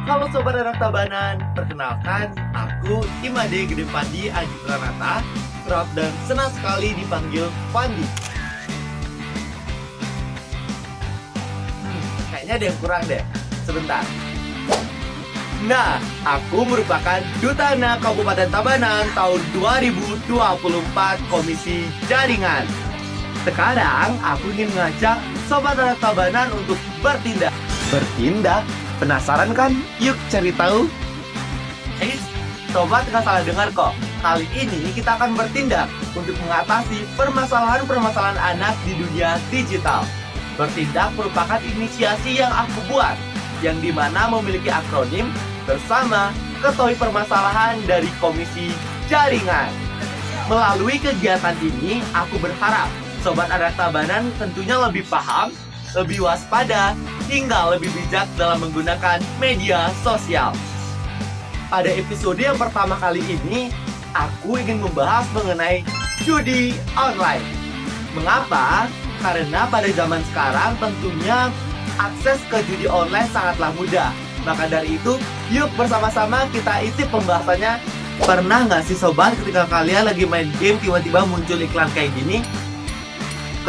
Halo Sobat Anak Tabanan, perkenalkan aku Imade Gede Pandi Adi Pranata, kerap dan senang sekali dipanggil Pandi. Kayaknya ada yang kurang deh, sebentar. Nah, aku merupakan Duta Anak Kabupaten Tabanan tahun 2024 Komisi Jaringan. Sekarang aku ingin mengajak Sobat Anak Tabanan untuk bertindak. Bertindak? Penasaran kan? Yuk cari tahu. Sobat nggak salah dengar kok. Kali ini kita akan bertindak untuk mengatasi permasalahan-permasalahan anak di dunia digital. Bertindak merupakan inisiasi yang aku buat, yang dimana memiliki akronim bersama Ketahui Permasalahan dari Komisi Jaringan. Melalui kegiatan ini, aku berharap Sobat Anak Tabanan tentunya lebih paham, lebih waspada, hingga lebih bijak dalam menggunakan media sosial. Pada episode yang pertama kali ini, aku ingin membahas mengenai judi online. Mengapa? Karena pada zaman sekarang tentunya akses ke judi online sangatlah mudah. Maka dari itu, yuk bersama-sama kita isi pembahasannya. Pernah nggak sih sobat ketika kalian lagi main game tiba-tiba muncul iklan kayak gini?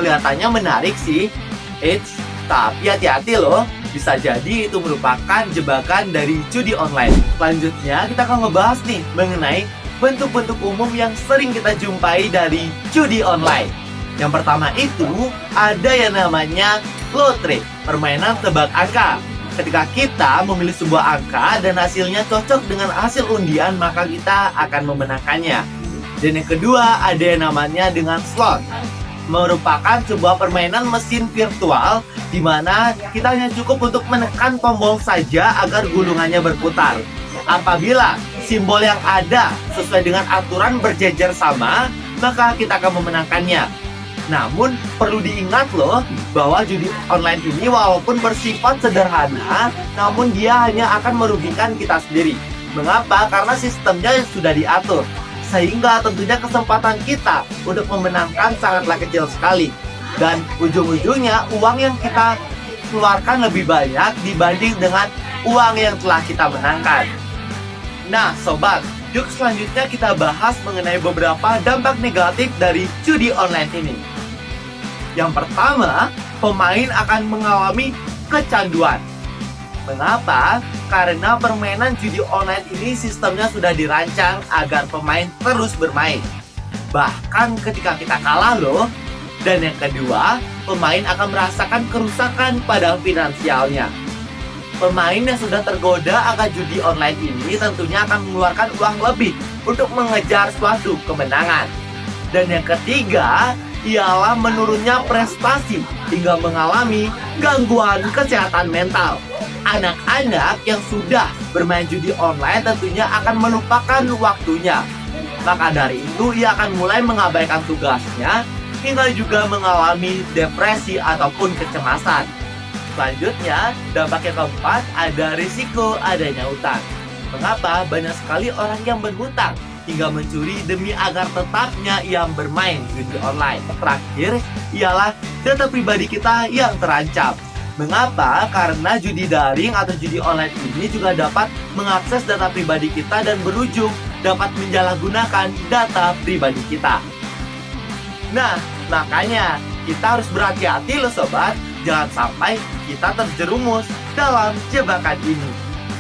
Kelihatannya menarik sih. Tapi hati-hati loh, bisa jadi itu merupakan jebakan dari judi online. Selanjutnya kita akan ngebahas nih mengenai bentuk-bentuk umum yang sering kita jumpai dari judi online. Yang pertama itu ada yang namanya lotre, permainan tebak angka. Ketika kita memilih sebuah angka dan hasilnya cocok dengan hasil undian, maka kita akan memenangkannya. Dan yang kedua ada yang namanya dengan slot, merupakan sebuah permainan mesin virtual di mana kita hanya cukup untuk menekan tombol saja agar gulungannya berputar. Apabila simbol yang ada sesuai dengan aturan berjejer sama, maka kita akan memenangkannya. Namun perlu diingat loh bahwa judi online ini walaupun bersifat sederhana, namun dia hanya akan merugikan kita sendiri. Mengapa? Karena sistemnya sudah diatur, sehingga tentunya kesempatan kita untuk memenangkan sangatlah kecil sekali. Dan ujung-ujungnya uang yang kita keluarkan lebih banyak dibanding dengan uang yang telah kita menangkan. Nah sobat, yuk selanjutnya kita bahas mengenai beberapa dampak negatif dari judi online ini. Yang pertama, pemain akan mengalami kecanduan. Mengapa? Karena permainan judi online ini sistemnya sudah dirancang agar pemain terus bermain. Bahkan ketika kita kalah loh. Dan yang kedua, pemain akan merasakan kerusakan pada finansialnya. Pemain yang sudah tergoda akan judi online ini tentunya akan mengeluarkan uang lebih untuk mengejar suatu kemenangan. Dan yang ketiga, ialah menurunnya prestasi hingga mengalami gangguan kesehatan mental. Anak-anak yang sudah bermain judi online tentunya akan melupakan waktunya. Maka dari itu ia akan mulai mengabaikan tugasnya hingga juga mengalami depresi ataupun kecemasan. Selanjutnya, dampak yang keempat ada risiko adanya utang. Mengapa? Banyak sekali orang yang berhutang hingga mencuri demi agar tetapnya ia bermain judi online. Terakhir, ialah data pribadi kita yang terancam. Mengapa? Karena judi daring atau judi online ini juga dapat mengakses data pribadi kita dan berujung dapat mensalahgunakan data pribadi kita. Nah, makanya kita harus berhati-hati loh sobat. Jangan sampai kita terjerumus dalam jebakan ini.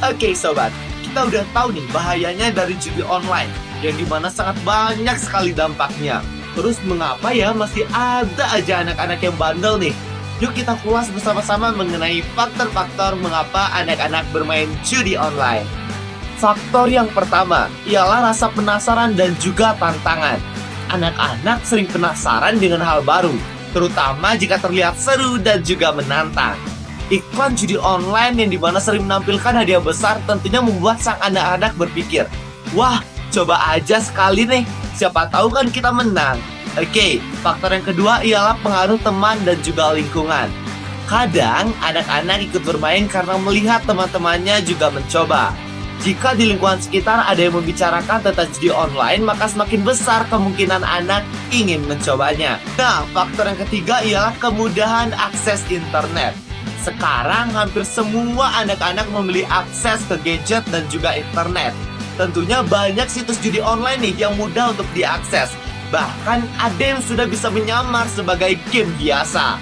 Oke sobat, kita udah tahu nih bahayanya dari judi online, yang dimana sangat banyak sekali dampaknya. Terus mengapa ya masih ada aja anak-anak yang bandel nih? Yuk kita kulas bersama-sama mengenai faktor-faktor mengapa anak-anak bermain judi online. Faktor yang pertama ialah rasa penasaran dan juga tantangan. Anak-anak sering penasaran dengan hal baru, terutama jika terlihat seru dan juga menantang. Iklan judi online yang dimana sering menampilkan hadiah besar tentunya membuat sang anak-anak berpikir, wah, coba aja sekali nih, siapa tahu kan kita menang. Oke, faktor yang kedua ialah pengaruh teman dan juga lingkungan. Kadang anak-anak ikut bermain karena melihat teman-temannya juga mencoba. Jika di lingkungan sekitar ada yang membicarakan tentang judi online, maka semakin besar kemungkinan anak ingin mencobanya. Nah, faktor yang ketiga ialah kemudahan akses internet. Sekarang hampir semua anak-anak memiliki akses ke gadget dan juga internet. Tentunya banyak situs judi online nih yang mudah untuk diakses. Bahkan ada yang sudah bisa menyamar sebagai game biasa.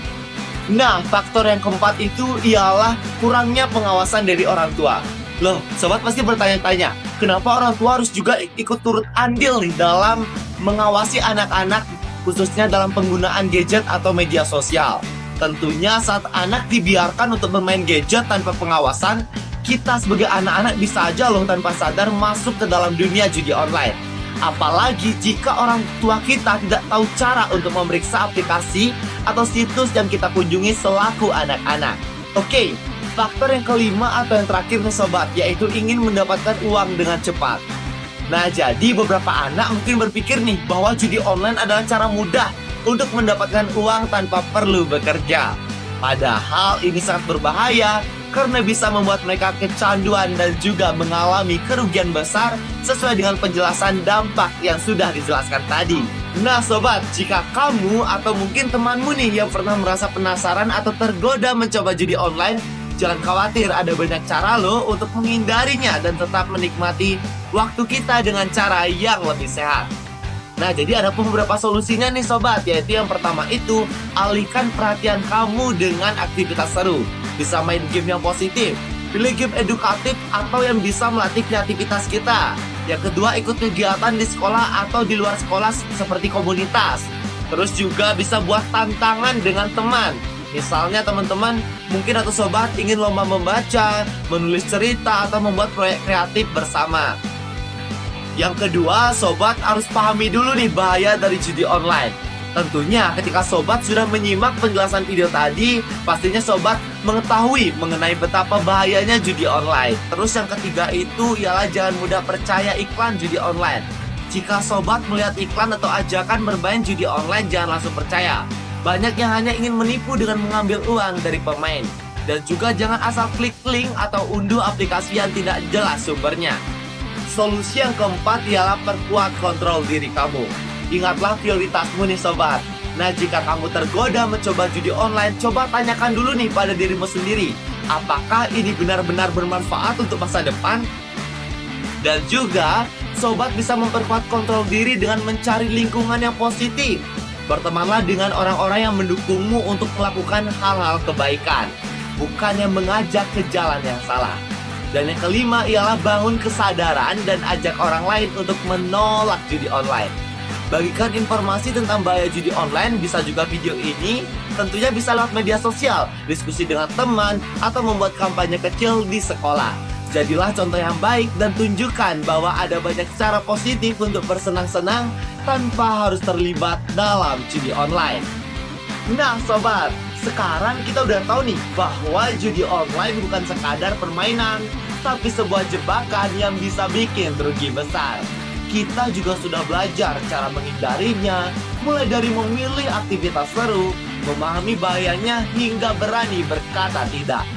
Nah, faktor yang keempat itu ialah kurangnya pengawasan dari orang tua. Loh, sobat pasti bertanya-tanya, kenapa orang tua harus juga ikut turut andil nih dalam mengawasi anak-anak, khususnya dalam penggunaan gadget atau media sosial? Tentunya saat anak dibiarkan untuk bermain gadget tanpa pengawasan, kita sebagai anak-anak bisa aja loh tanpa sadar masuk ke dalam dunia judi online. Apalagi jika orang tua kita tidak tahu cara untuk memeriksa aplikasi atau situs yang kita kunjungi selaku anak-anak. Oke, faktor yang kelima atau yang terakhir nih sobat, yaitu ingin mendapatkan uang dengan cepat. Nah, jadi beberapa anak mungkin berpikir nih bahwa judi online adalah cara mudah untuk mendapatkan uang tanpa perlu bekerja. Padahal ini sangat berbahaya karena bisa membuat mereka kecanduan dan juga mengalami kerugian besar sesuai dengan penjelasan dampak yang sudah dijelaskan tadi. Nah sobat, jika kamu atau mungkin temanmu nih yang pernah merasa penasaran atau tergoda mencoba judi online, jangan khawatir, ada banyak cara loh untuk menghindarinya dan tetap menikmati waktu kita dengan cara yang lebih sehat. Nah, jadi ada beberapa solusinya nih sobat, yaitu yang pertama itu, alihkan perhatian kamu dengan aktivitas seru. Bisa main game yang positif, pilih game edukatif atau yang bisa melatih kreativitas kita. Yang kedua, ikut kegiatan di sekolah atau di luar sekolah seperti komunitas. Terus juga bisa buat tantangan dengan teman. Misalnya teman-teman mungkin atau sobat ingin lomba membaca, menulis cerita, atau membuat proyek kreatif bersama. Yang kedua, sobat harus pahami dulu nih bahaya dari judi online. Tentunya ketika sobat sudah menyimak penjelasan video tadi, pastinya sobat mengetahui mengenai betapa bahayanya judi online. Terus yang ketiga itu ialah jangan mudah percaya iklan judi online. Jika sobat melihat iklan atau ajakan bermain judi online, jangan langsung percaya. Banyak yang hanya ingin menipu dengan mengambil uang dari pemain. Dan juga jangan asal klik link atau unduh aplikasi yang tidak jelas sumbernya. Solusi yang keempat ialah perkuat kontrol diri kamu. Ingatlah prioritasmu nih sobat. Nah, jika kamu tergoda mencoba judi online, coba tanyakan dulu nih pada dirimu sendiri, apakah ini benar-benar bermanfaat untuk masa depan? Dan juga, sobat bisa memperkuat kontrol diri dengan mencari lingkungan yang positif. Bertemanlah dengan orang-orang yang mendukungmu untuk melakukan hal-hal kebaikan, bukan yang mengajak ke jalan yang salah. Dan yang kelima ialah bangun kesadaran dan ajak orang lain untuk menolak judi online. Bagikan informasi tentang bahaya judi online, bisa juga video ini, tentunya bisa lewat media sosial, diskusi dengan teman, atau membuat kampanye kecil di sekolah. Jadilah contoh yang baik dan tunjukkan bahwa ada banyak cara positif untuk bersenang-senang tanpa harus terlibat dalam judi online. Nah sobat, sekarang kita udah tahu nih bahwa judi online bukan sekadar permainan, tapi sebuah jebakan yang bisa bikin rugi besar. Kita juga sudah belajar cara menghindarinya, mulai dari memilih aktivitas seru, memahami bahayanya, hingga berani berkata tidak.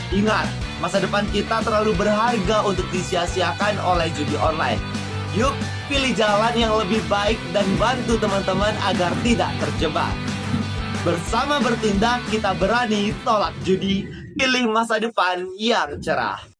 Ingat, masa depan kita terlalu berharga untuk disia-siakan oleh judi online. Yuk, pilih jalan yang lebih baik dan bantu teman-teman agar tidak terjebak. Bersama bertindak, kita berani tolak judi, pilih masa depan yang cerah.